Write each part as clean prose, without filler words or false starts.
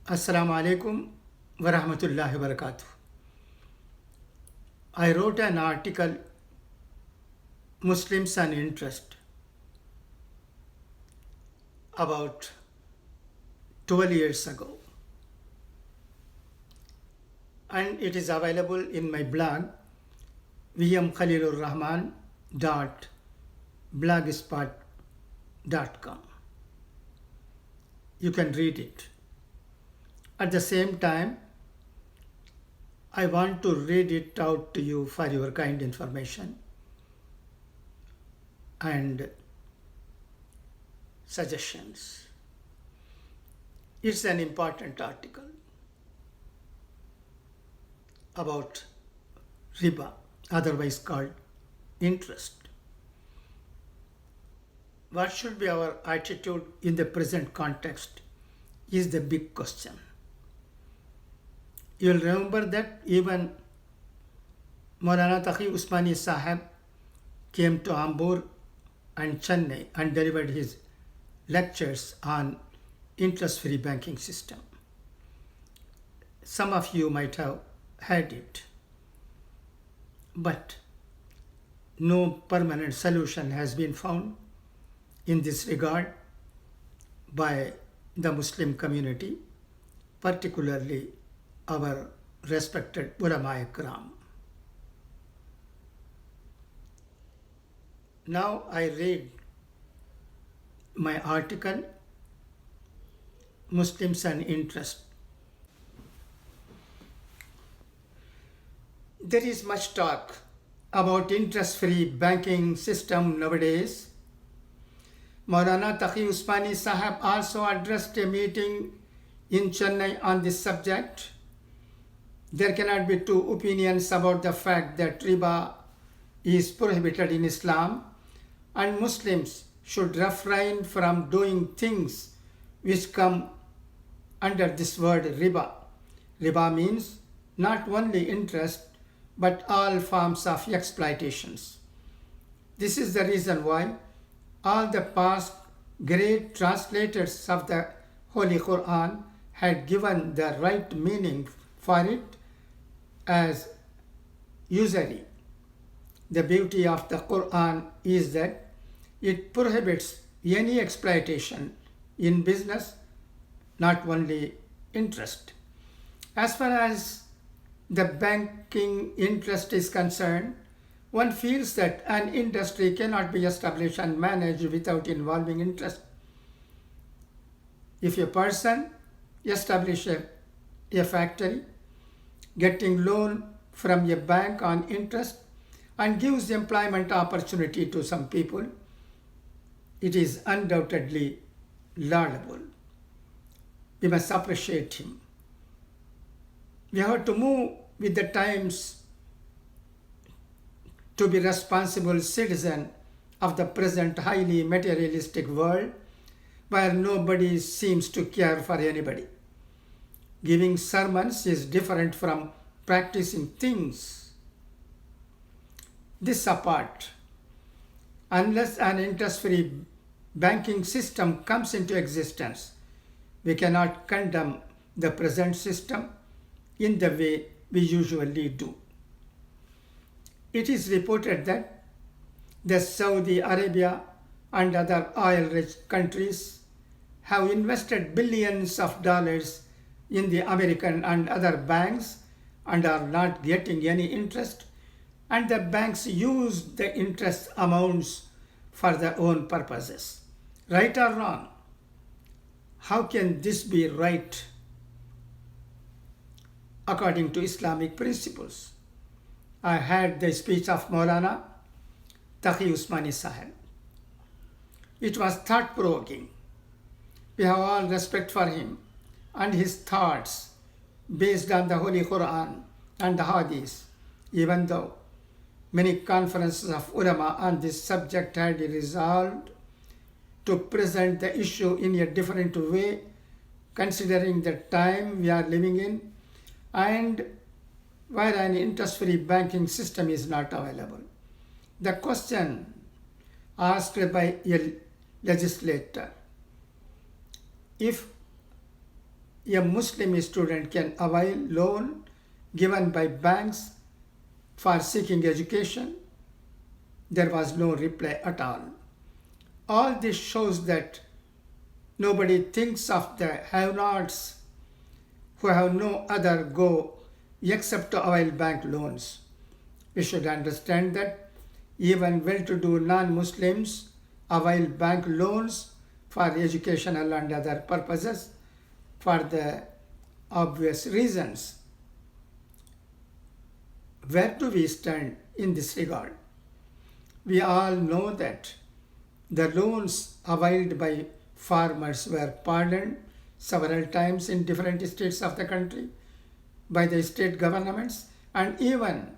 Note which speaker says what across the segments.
Speaker 1: Assalamu alaikum wa rahmatullahi wa barakatuh. I wrote an article, Muslims and Interest, about 12 years ago. And it is available in my blog, vmkhalilurrahman.blogspot.com. You can read it. At the same time, I want to read it out to you for your kind information and suggestions. It's an important article about riba, otherwise called interest. What should be our attitude in the present context is the big question. You'll remember that even Maulana Taqi Usmani Sahib came to Ambur and Chennai and delivered his lectures on interest-free banking system. Some of you might have heard it, but no permanent solution has been found in this regard by the Muslim community, particularly our respected ulama ikram. Now I read my article, Muslims and Interest. There is much talk about interest-free banking system nowadays. Maulana Taqi Usmani Sahib also addressed a meeting in Chennai on this subject. There cannot be two opinions about the fact that riba is prohibited in Islam and Muslims should refrain from doing things which come under this word riba. Riba means not only interest but all forms of exploitations. This is the reason why all the past great translators of the Holy Quran had given the right meaning for it as usury. The beauty of the Quran is that it prohibits any exploitation in business, not only interest. As far as the banking interest is concerned, one feels that an industry cannot be established and managed without involving interest. If a person establishes a factory, getting loan from a bank on interest and gives employment opportunity to some people, it is undoubtedly laudable. We must appreciate him. We have to move with the times to be responsible citizen of the present highly materialistic world where nobody seems to care for anybody. Giving sermons is different from practicing things. This apart, unless an interest-free banking system comes into existence, we cannot condemn the present system in the way we usually do. It is reported that the Saudi Arabia and other oil-rich countries have invested billions of dollars in the American and other banks and are not getting any interest, and the banks use the interest amounts for their own purposes. Right or wrong? How can this be right according to Islamic principles? I heard the speech of Maulana Taqi Usmani Sahib. It was thought-provoking. We have all respect for him and his thoughts based on the Holy Quran and the Hadith, even though many conferences of ulama on this subject had resolved to present the issue in a different way, considering the time we are living in and where an interest-free banking system is not available. The question asked by a legislator, if a Muslim student can avail loan given by banks for seeking education? There was no reply at all. All this shows that nobody thinks of the have-nots who have no other go except to avail bank loans. We should understand that even well-to-do non-Muslims avail bank loans for educational and other purposes for the obvious reasons. Where do we stand in this regard? We all know that the loans availed by farmers were pardoned several times in different states of the country by the state governments and even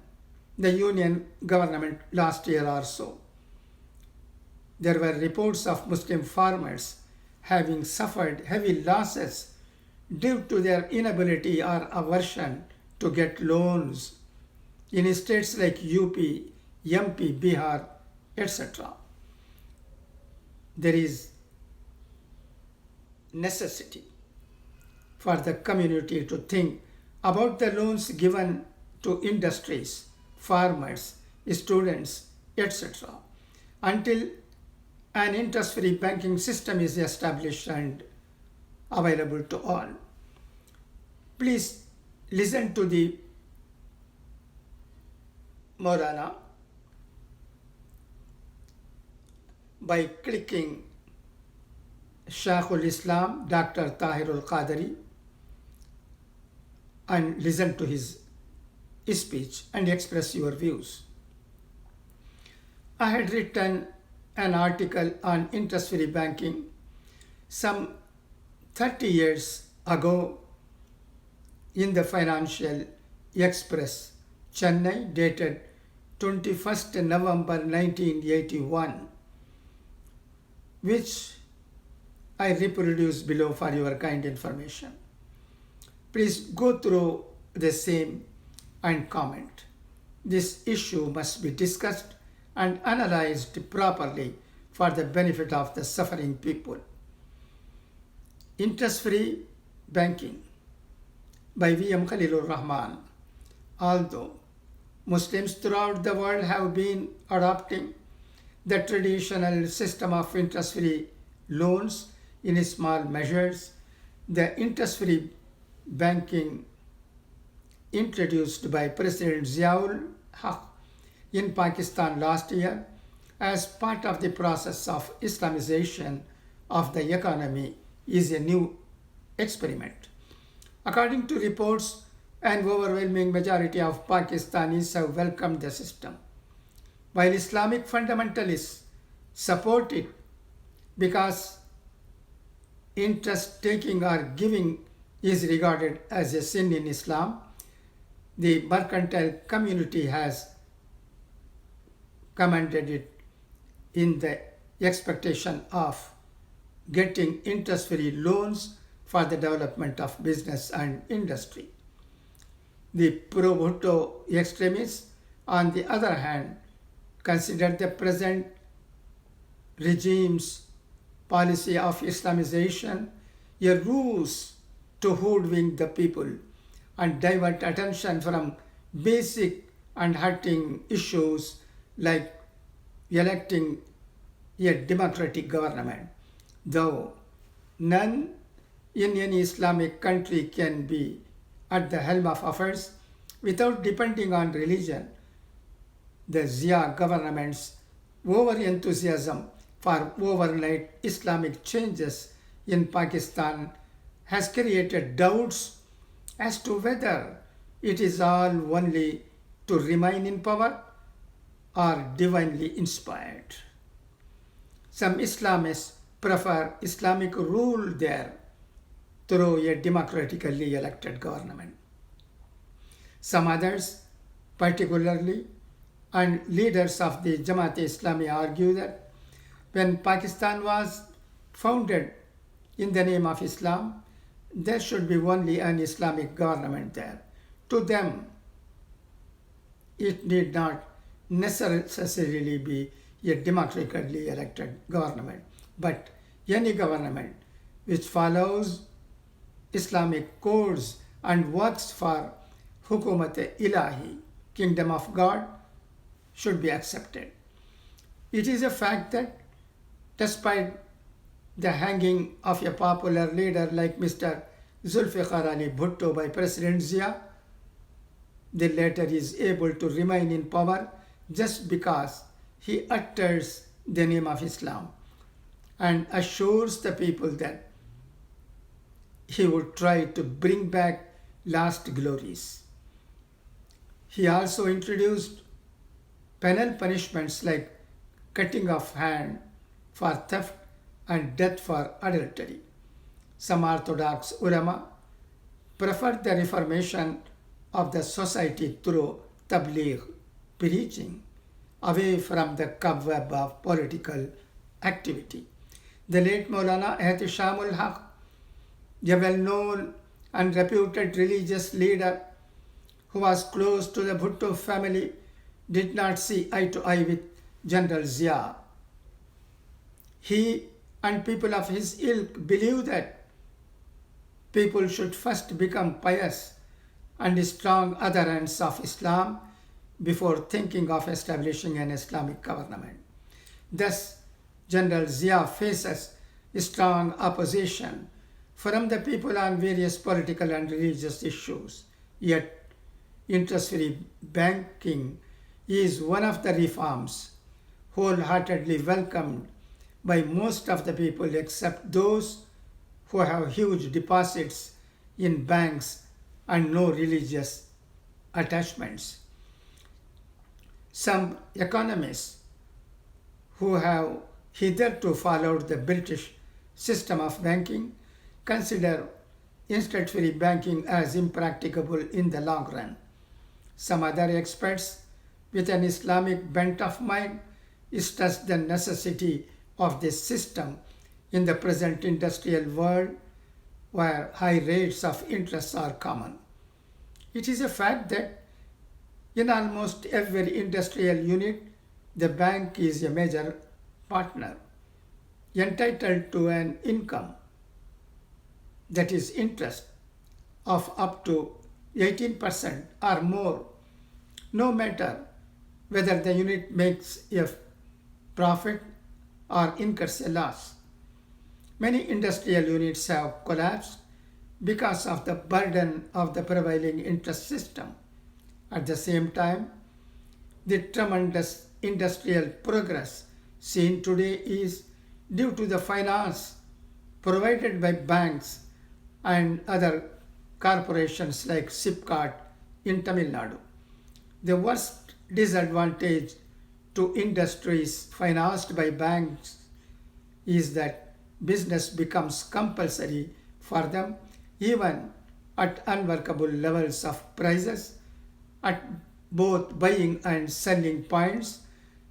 Speaker 1: the union government last year or so. There were reports of Muslim farmers having suffered heavy losses due to their inability or aversion to get loans in states like UP, MP, Bihar, etc. There is necessity for the community to think about the loans given to industries, farmers, students, etc. until an interest-free banking system is established and available to all. Please listen to the Maulana by clicking Shaykhul Islam Dr. Tahirul Qadari and listen to his speech and express your views. I had written an article on interest-free banking some 30 years ago in the Financial Express, Chennai, dated 21st November 1981, which I reproduce below for your kind information. Please go through the same and comment. This issue must be discussed and analyzed properly for the benefit of the suffering people. Interest-free banking by V.M. Khalilur Rahman. Although Muslims throughout the world have been adopting the traditional system of interest-free loans in small measures, the interest-free banking introduced by President Ziaul Haq in Pakistan last year as part of the process of Islamization of the economy is a new experiment. According to reports, an overwhelming majority of Pakistanis have welcomed the system, while Islamic fundamentalists support it because interest taking or giving is regarded as a sin in Islam. The mercantile community has commended it in the expectation of getting interest-free loans for the development of business and industry. The pro-Bhutto extremists, on the other hand, consider the present regime's policy of Islamization a ruse to hoodwink the people and divert attention from basic and hurting issues like electing a democratic government, though none in any Islamic country can be at the helm of affairs without depending on religion. The Zia government's over-enthusiasm for overnight Islamic changes in Pakistan has created doubts as to whether it is all only to remain in power or divinely inspired. Some Islamists prefer Islamic rule there through a democratically elected government. Some others, particularly and leaders of the Jamaat-e-Islami, argue that when Pakistan was founded in the name of Islam, there should be only an Islamic government there. To them, it need not necessarily be a democratically elected government, but any government which follows Islamic codes and works for Hukumat Ilahi, Kingdom of God, should be accepted. It is a fact that despite the hanging of a popular leader like Mr. Zulfikar Ali Bhutto by President Zia, the latter is able to remain in power just because he utters the name of Islam and assures the people that he would try to bring back lost glories. He also introduced penal punishments like cutting off hand for theft and death for adultery. Some Orthodox ulama prefer the reformation of the society through tabligh, preaching, away from the cobweb of political activity. The late Maulana Ehtishamul Haq, a well-known and reputed religious leader who was close to the Bhutto family, did not see eye to eye with General Zia. He and people of his ilk believe that people should first become pious and strong adherents of Islam before thinking of establishing an Islamic government. Thus, General Zia faces strong opposition from the people on various political and religious issues. Yet, interest-free banking is one of the reforms wholeheartedly welcomed by most of the people except those who have huge deposits in banks and no religious attachments. Some economists who have hitherto followed the British system of banking consider interest-free banking as impracticable in the long run. Some other experts with an Islamic bent of mind stress the necessity of this system in the present industrial world where high rates of interest are common. It is a fact that in almost every industrial unit, the bank is a major partner, entitled to an income, that is interest, of up to 18% or more, no matter whether the unit makes a profit or incurs a loss. Many industrial units have collapsed because of the burden of the prevailing interest system. At the same time, the tremendous industrial progress seen today is due to the finance provided by banks and other corporations like Sipcart in Tamil Nadu. The worst disadvantage to industries financed by banks is that business becomes compulsory for them even at unworkable levels of prices at both buying and selling points,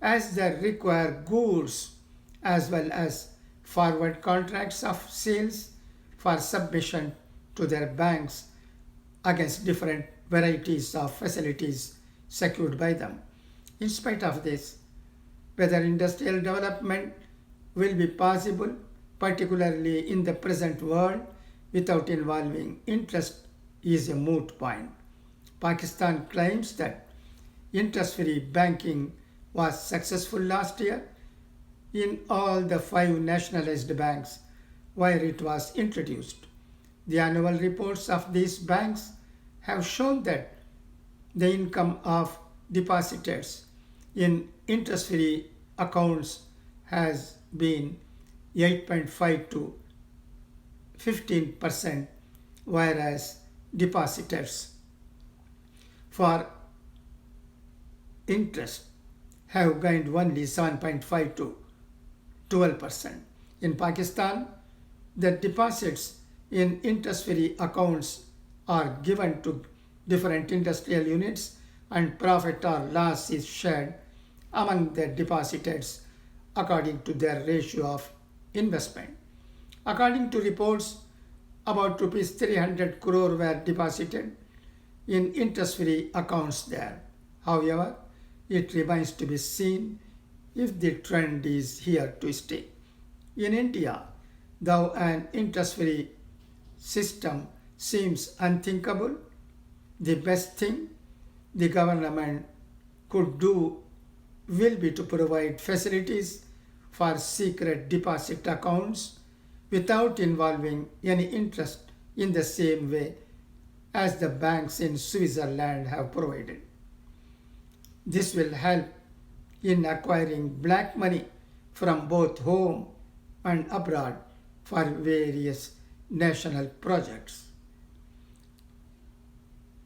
Speaker 1: as they require goods as well as forward contracts of sales for submission to their banks against different varieties of facilities secured by them. In spite of this, whether industrial development will be possible, particularly in the present world, without involving interest is a moot point. Pakistan claims that interest-free banking was successful last year in all the 5 nationalized banks where it was introduced. The annual reports of these banks have shown that the income of depositors in interest-free accounts has been 8.5 to 15%, whereas depositors for interest have gained only 7.5 to 12%. In Pakistan, the deposits in interest-free accounts are given to different industrial units and profit or loss is shared among the depositors according to their ratio of investment. According to reports, about rupees 300 crore were deposited in interest-free accounts there. However, it remains to be seen if the trend is here to stay. In India, though an interest-free system seems unthinkable, the best thing the government could do will be to provide facilities for secret deposit accounts without involving any interest in the same way as the banks in Switzerland have provided. This will help in acquiring black money from both home and abroad for various national projects.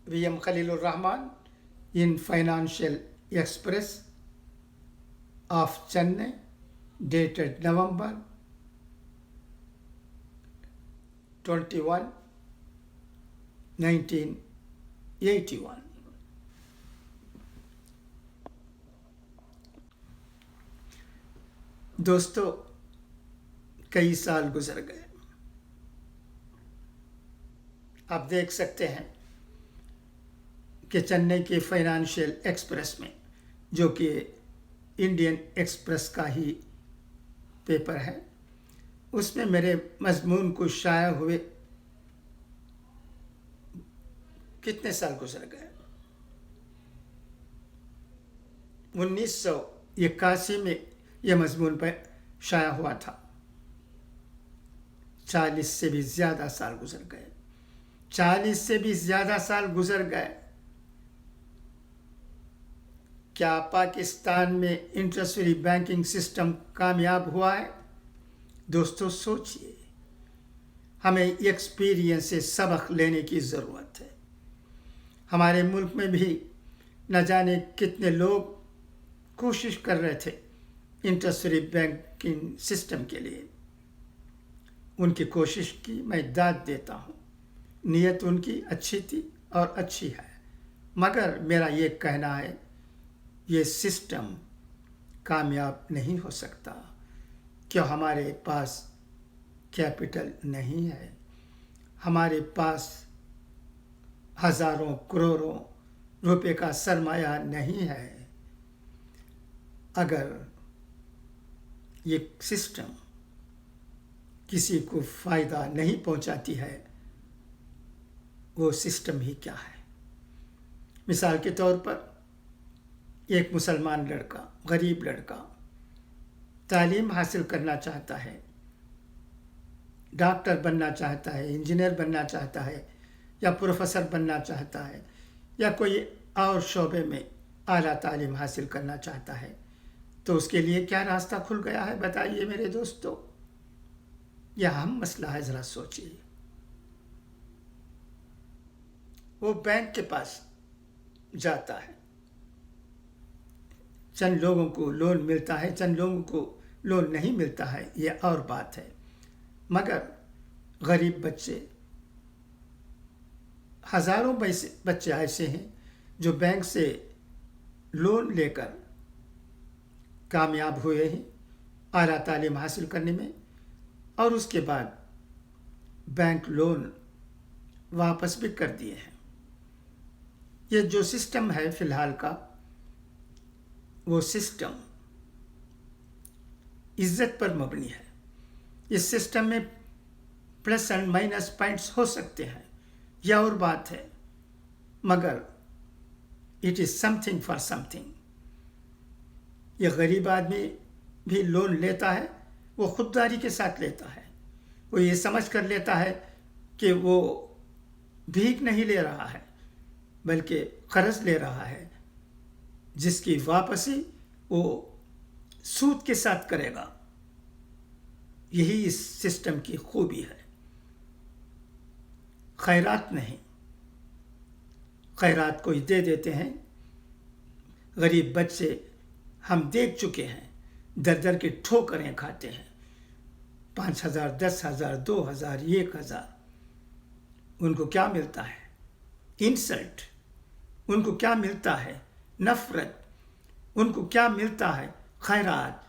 Speaker 1: V.M. Khalilur Rahman in Financial Express of Chennai, dated November 21, 1981. दोस्तों, कई साल गुजर गए. आप देख सकते हैं कि चेन्नई के फाइनेंशियल एक्सप्रेस में, जो कि इंडियन एक्सप्रेस का ही पेपर है, उसमें मेरे मजमून को शाया हुए कितने साल गुजर गए. 1981 में यह मजमून पर शाया हुआ था. 40 से भी ज़्यादा साल गुजर गए. 40 से भी ज़्यादा साल गुजर गए. क्या पाकिस्तान में इंटरेस्ट फ्री बैंकिंग सिस्टम कामयाब हुआ है? दोस्तों सोचिए, हमें एक्सपीरियंस से सबक लेने की ज़रूरत है. हमारे मुल्क में भी न जाने कितने लोग कोशिश कर रहे थे इंटरेस्ट फ्री बैंकिंग सिस्टम के लिए. उनकी कोशिश की मैं दाद देता हूँ. नीयत उनकी अच्छी थी और अच्छी है, मगर मेरा ये कहना है ये सिस्टम कामयाब नहीं हो सकता क्यों हमारे पास कैपिटल नहीं है. हमारे पास हज़ारों करोड़ों रुपए का सरमाया नहीं है. अगर ये सिस्टम किसी को फ़ायदा नहीं पहुंचाती है, वो सिस्टम ही क्या है. मिसाल के तौर पर एक मुसलमान लड़का, गरीब लड़का, तालीम हासिल करना चाहता है, डॉक्टर बनना चाहता है, इंजीनियर बनना चाहता है, या प्रोफेसर बनना चाहता है, या कोई और शोबे में आला तालीम हासिल करना चाहता है, तो उसके लिए क्या रास्ता खुल गया है बताइए मेरे दोस्तों. यह अहम मसला है, ज़रा सोचिए. वो बैंक के पास जाता है, चंद लोगों को लोन मिलता है, चंद लोगों को लोन नहीं मिलता है, ये और बात है. मगर गरीब बच्चे, हज़ारों बच्चे ऐसे हैं जो बैंक से लोन लेकर कामयाब हुए हैं आला तालीम हासिल करने में, और उसके बाद बैंक लोन वापस भी कर दिए हैं. ये जो सिस्टम है फ़िलहाल का, वो सिस्टम इज्जत पर मबनी है. इस सिस्टम में प्लस एंड माइनस पॉइंट्स हो सकते हैं, यह और बात है, मगर it is something for something. ये गरीब आदमी भी लोन लेता है, वो खुददारी के साथ लेता है. वो ये समझ कर लेता है कि वो भीख नहीं ले रहा है, बल्कि कर्ज ले रहा है, जिसकी वापसी वो सूद के साथ करेगा. यही इस सिस्टम की खूबी है. खैरात नहीं, खैरात कोई दे देते हैं. गरीब बच्चे हम देख चुके हैं, दर दर की ठोकरें खाते हैं. 5,000, 10,000, 2,000, 1,000. उनको क्या मिलता है? इंसल्ट. उनको क्या मिलता है? नफ़रत. उनको क्या मिलता है? खैरात.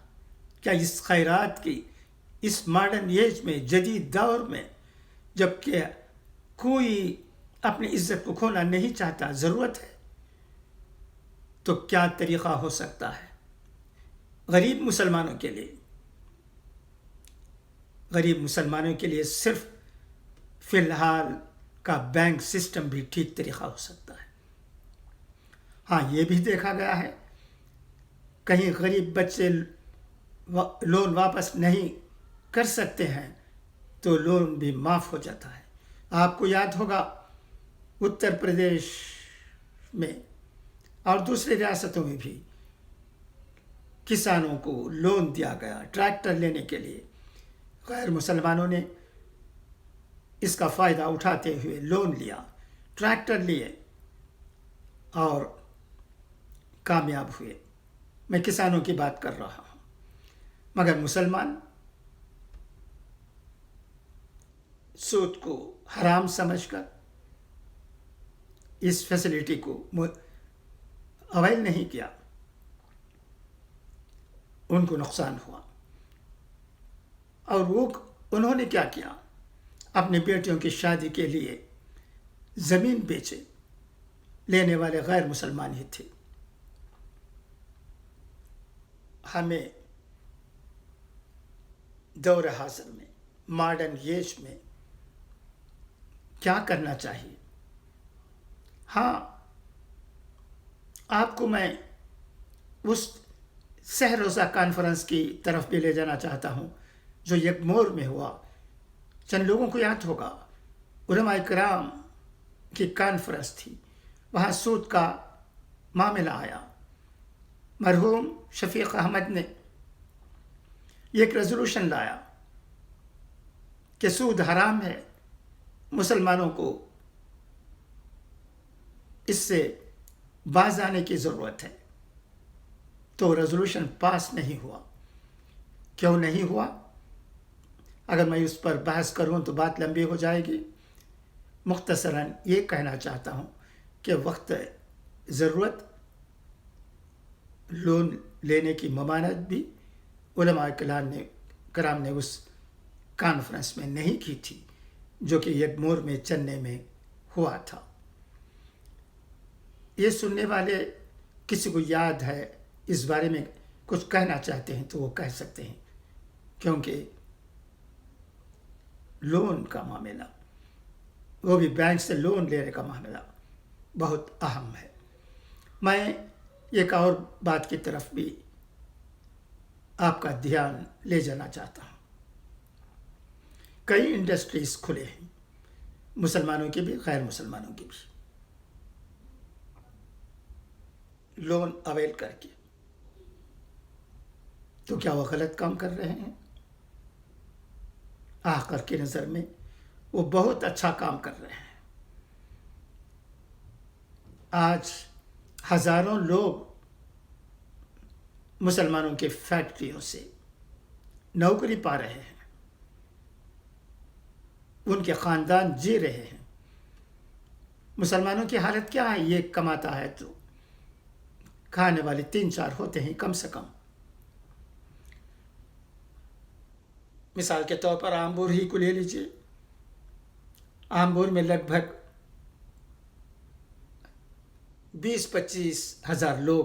Speaker 1: क्या इस खैरात की इस मॉडर्न एज में, जदीद दौर में, जबकि कोई अपनी इज्जत को खोना नहीं चाहता, ज़रूरत है, तो क्या तरीक़ा हो सकता है गरीब मुसलमानों के लिए? गरीब मुसलमानों के लिए सिर्फ فی الحال کا بینک سسٹم بھی ٹھیک طریقہ ہو سکتا ہے۔ ہاں یہ بھی دیکھا گیا ہے کہیں غریب بچے لون واپس نہیں کر سکتے ہیں تو لون بھی معاف ہو جاتا ہے۔ آپ کو یاد ہوگا اتر پردیش میں اور دوسری ریاستوں میں بھی کسانوں کو لون دیا گیا ٹریکٹر لینے کے لیے۔ غیر مسلمانوں نے اس کا فائدہ اٹھاتے ہوئے لون لیا، ٹریکٹر لیے اور کامیاب ہوئے۔ میں کسانوں کی بات کر رہا ہوں، مگر مسلمان سود کو حرام سمجھ کر اس فیسلٹی کو اویل نہیں کیا، ان کو نقصان ہوا۔ اور انہوں نے کیا کیا؟ اپنی بیٹیوں کی شادی کے لیے زمین بیچے، لینے والے غیر مسلمان ہی تھے۔ ہمیں دور حاضر میں ماڈرن ایج میں کیا کرنا چاہیے؟ ہاں آپ کو میں اس سہ روزہ کانفرنس کی طرف بھی لے جانا چاہتا ہوں جو یکمور میں ہوا۔ چند لوگوں کو یاد ہوگا علماء کرام کی کانفرنس تھی، وہاں سود کا معاملہ آیا۔ مرحوم شفیق احمد نے ایک ریزولوشن لایا کہ سود حرام ہے، مسلمانوں کو اس سے باز آنے کی ضرورت ہے۔ تو ریزولوشن پاس نہیں ہوا۔ کیوں نہیں ہوا؟ اگر میں اس پر بحث کروں تو بات لمبی ہو جائے گی۔ مختصراً یہ کہنا چاہتا ہوں کہ وقت ضرورت لون لینے کی ممانعت بھی علماء کرام نے اس کانفرنس میں نہیں کی تھی جو کہ یگمور میں چنئی میں ہوا تھا۔ یہ سننے والے کسی کو یاد ہے اس بارے میں کچھ کہنا چاہتے ہیں تو وہ کہہ سکتے ہیں، کیونکہ لون کا معاملہ، وہ بھی بینک سے لون لینے کا معاملہ بہت اہم ہے۔ میں ایک اور بات کی طرف بھی آپ کا دھیان لے جانا چاہتا ہوں۔ کئی انڈسٹریز کھلے ہیں، مسلمانوں کی بھی غیر مسلمانوں کی بھی، لون اویل کر کے۔ تو کیا وہ غلط کام کر رہے ہیں؟ آخر کی نظر میں وہ بہت اچھا کام کر رہے ہیں۔ آج ہزاروں لوگ مسلمانوں کے فیکٹریوں سے نوکری پا رہے ہیں، ان کے خاندان جی رہے ہیں۔ مسلمانوں کی حالت کیا ہے؟ یہ کماتا ہے تو کھانے والے 3-4 ہوتے ہیں کم سے کم۔ مثال کے طور پر آمبور ہی کو لے لیجیے۔ آمبور میں لگ بھگ 20-25 ہزار لوگ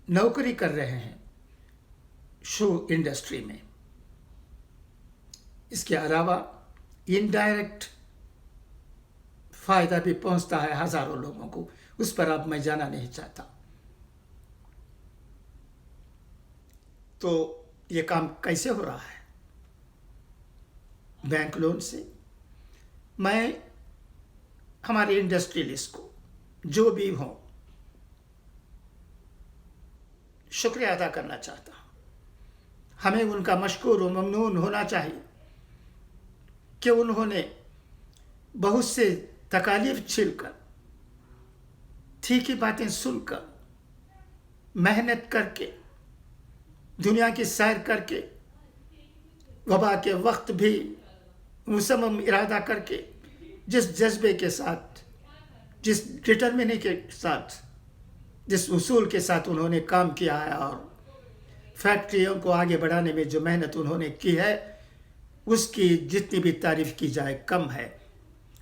Speaker 1: نوکری کر رہے ہیں شو انڈسٹری میں۔ اس کے علاوہ انڈائریکٹ فائدہ بھی پہنچتا ہے ہزاروں لوگوں کو، اس پر اب میں جانا نہیں چاہتا۔ تو یہ کام کیسے ہو رہا ہے؟ بینک لون سے۔ میں ہمارے انڈسٹریلسٹ کو جو بھی ہوں شکریہ ادا کرنا چاہتا ہوں۔ ہمیں ان کا مشکور و ممنون ہونا چاہیے کہ انہوں نے بہت سے تکالیف جھیل کر، ٹھیک ہی باتیں سن کر، محنت کر کے، دنیا کی سیر کر کے، وبا کے وقت بھی مصمم ارادہ کر کے، جس جذبے کے ساتھ، جس ڈٹرمنی کے ساتھ، جس اصول کے ساتھ انہوں نے کام کیا ہے اور فیکٹریوں کو آگے بڑھانے میں جو محنت انہوں نے کی ہے، اس کی جتنی بھی تعریف کی جائے کم ہے۔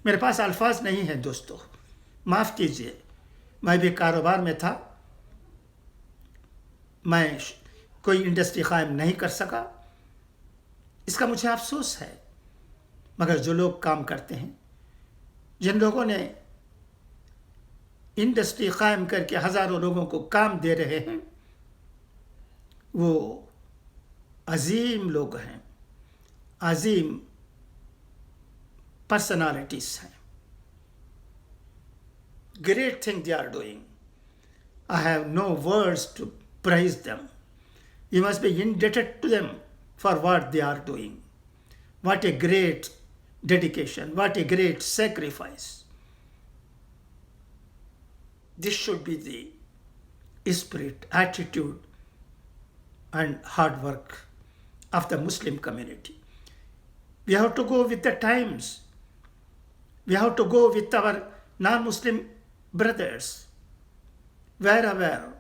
Speaker 1: میرے پاس الفاظ نہیں ہیں دوستو، معاف کیجئے، میں بھی کاروبار میں تھا، میں کوئی انڈسٹری قائم نہیں کر سکا، اس کا مجھے افسوس ہے۔ مگر جو لوگ کام کرتے ہیں، جن لوگوں نے انڈسٹری قائم کر کے ہزاروں لوگوں کو کام دے رہے ہیں، وہ عظیم لوگ ہیں، عظیم پرسنالٹیز ہیں. Great thing they are doing. I have no words to praise them. You must be indebted to them for what they are doing. What a great dedication, what a great sacrifice. This should be the spirit, attitude, and hard work of the Muslim community. We have to go with the times. We have to go with our non-Muslim brothers. Wherever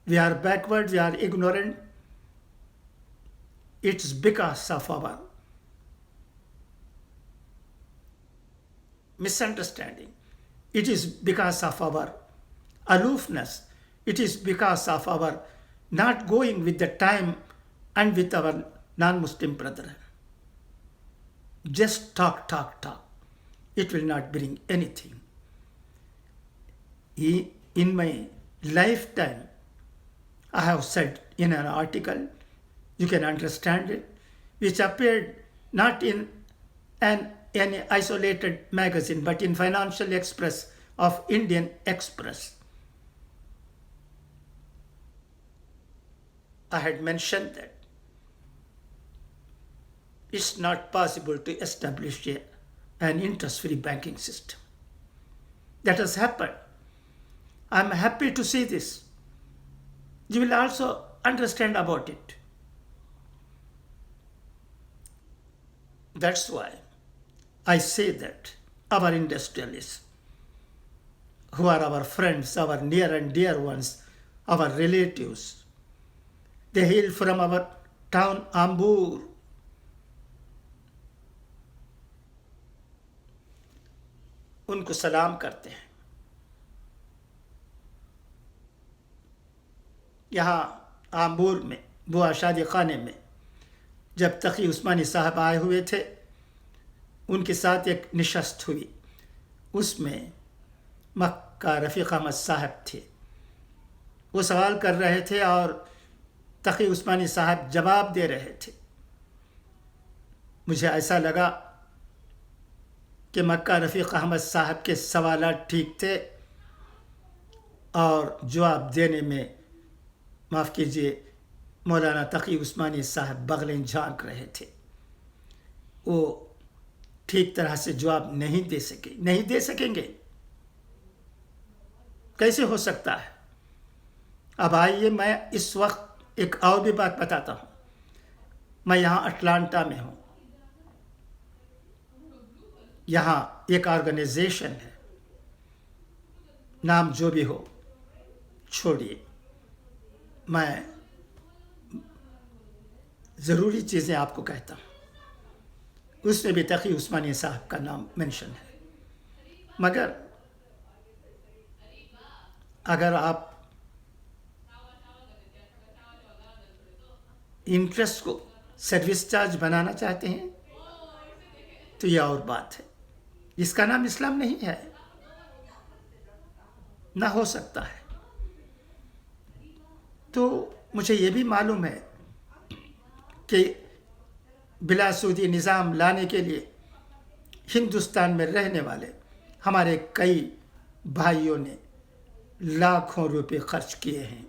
Speaker 1: we are backward, we are ignorant, it's because of our misunderstanding. It is because of our aloofness. It is because of our not going with the time and with our non-Muslim brethren. Just talk. It will not bring anything. In my lifetime, I have said in an article, you can understand it, which appeared not in any isolated magazine, but in Financial Express of Indian Express. I had mentioned that it's not possible to establish an interest-free banking system. That has happened. I'm happy to see this. You will also understand about it. That's why I say that our industrialists, who are our friends, our near and dear ones, our relatives, they hail from our town Ambur. उनको सलाम करते हैं. यहाँ आम्बूर में बुआ शादी खाने में जब तकी उस्मानी साहब आए हुए थे, उनके साथ एक निशस्त हुई. उसमें मक्का रफ़ीक अहमद साहब थे. वो सवाल कर रहे थे और तकी उस्मानी साहब जवाब दे रहे थे. मुझे ऐसा लगा कि मक्का रफ़ीक अहमद साहब के सवालात ठीक थे और जवाब देने में, माफ़ कीजिए, मौलाना तक़ी उस्मानी साहब बगलें झांक रहे थे. वो ठीक तरह से जवाब नहीं दे सकेंगे. कैसे हो सकता है? अब आइए मैं इस वक्त एक और भी बात बताता हूँ. मैं यहाँ अटलांटा में हूँ. यहाँ एक ऑर्गेनाइजेशन है, नाम जो भी हो छोड़िए, मैं ज़रूरी चीज़ें आपको कहता हूँ. उसमें भी तक़ी उस्मानी साहब का नाम मेंशन है. मगर अगर आप इंटरेस्ट को सर्विस चार्ज बनाना चाहते हैं तो यह और बात है. इसका नाम इस्लाम नहीं है, ना हो सकता है. तो मुझे ये भी मालूम है कि बिला सूदी निज़ाम लाने के लिए हिंदुस्तान में रहने वाले हमारे कई भाइयों ने लाखों रुपए खर्च किए हैं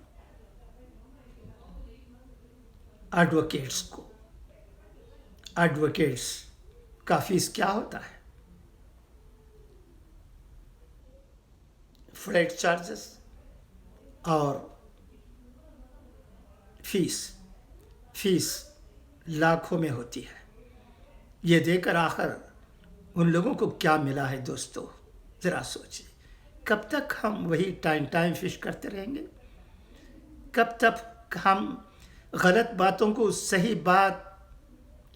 Speaker 1: एडवोकेट्स को. एडवोकेट्स का फीस क्या होता है? फ्लैट चार्जेस और फीस लाखों में होती है. ये देकर आखिर उन लोगों को क्या मिला है दोस्तों, ज़रा सोचिए. कब तक हम वही टाइम फिश करते रहेंगे? कब तक हम गलत बातों को सही बात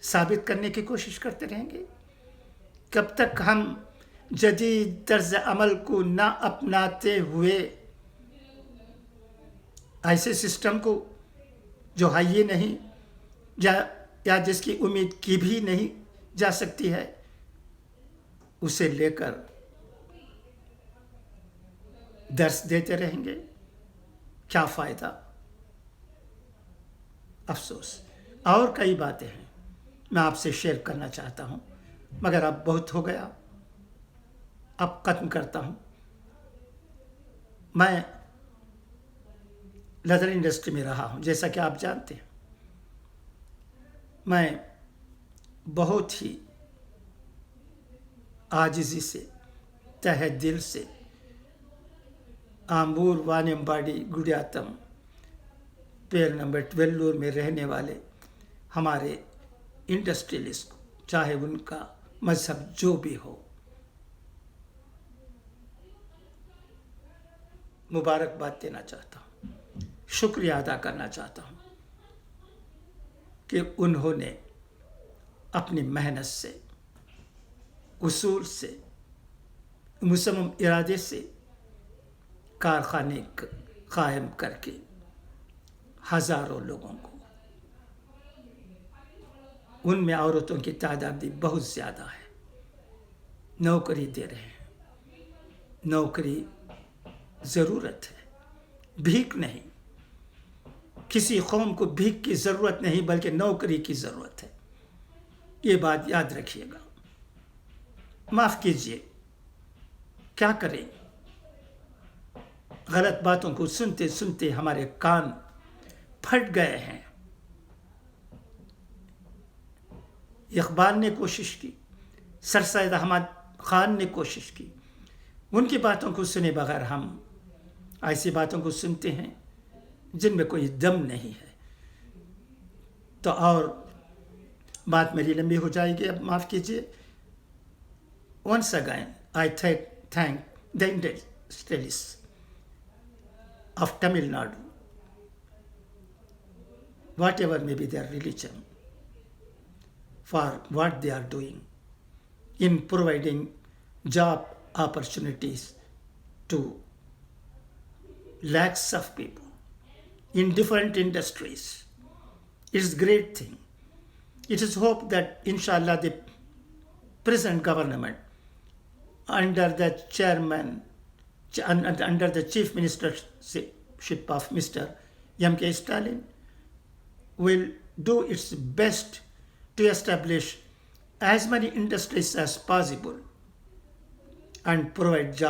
Speaker 1: साबित करने की कोशिश करते रहेंगे? कब तक हम जदीद तर्ज अमल को ना अपनाते हुए ऐसे सिस्टम को जो है ये नहीं या जिसकी उम्मीद की भी नहीं جا سکتی ہے اسے لے کر درس دیتے رہیں گے، کیا فائدہ؟ افسوس. اور کئی باتیں ہیں میں آپ سے شیئر کرنا چاہتا ہوں، مگر اب بہت ہو گیا، اب ختم کرتا ہوں. میں لیدر انڈسٹری میں رہا ہوں، جیسا کہ آپ جانتے ہیں. میں بہت ہی عاجزی سے، تہہ دل سے، آمبور وانمباڑی گڈیاتم پیر نمبر 12 میں رہنے والے ہمارے انڈسٹریلسٹ، چاہے ان کا مذہب جو بھی ہو، مبارکباد دینا چاہتا ہوں، شکریہ ادا کرنا چاہتا ہوں کہ انہوں نے اپنی محنت سے، اصول سے، مصمم ارادے سے کارخانے قائم کر کے ہزاروں لوگوں کو، ان میں عورتوں کی تعداد بھی بہت زیادہ ہے، نوکری دے رہے ہیں. نوکری ضرورت ہے، بھیک نہیں. کسی قوم کو بھیک کی ضرورت نہیں بلکہ نوکری کی ضرورت ہے. یہ بات یاد رکھیے گا. معاف کیجیے، کیا کریں، غلط باتوں کو سنتے سنتے ہمارے کان پھٹ گئے ہیں. اقبال نے کوشش کی، سر سید احمد خان نے کوشش کی، ان کی باتوں کو سنے بغیر ہم ایسی باتوں کو سنتے ہیں جن میں کوئی دم نہیں ہے. تو اور بات میری لمبی ہو جائے گی، اب معاف کیجیے. Once again I thank the industrialists of Tamil Nadu, whatever may be their religion, for what they are doing in providing job opportunities to lakhs of people in different industries. It's a great thing. It is hoped that inshallah the present government under the chairman, under the chief ministership of Mr. M.K. Stalin will do its best to establish as many industries as possible and provide jobs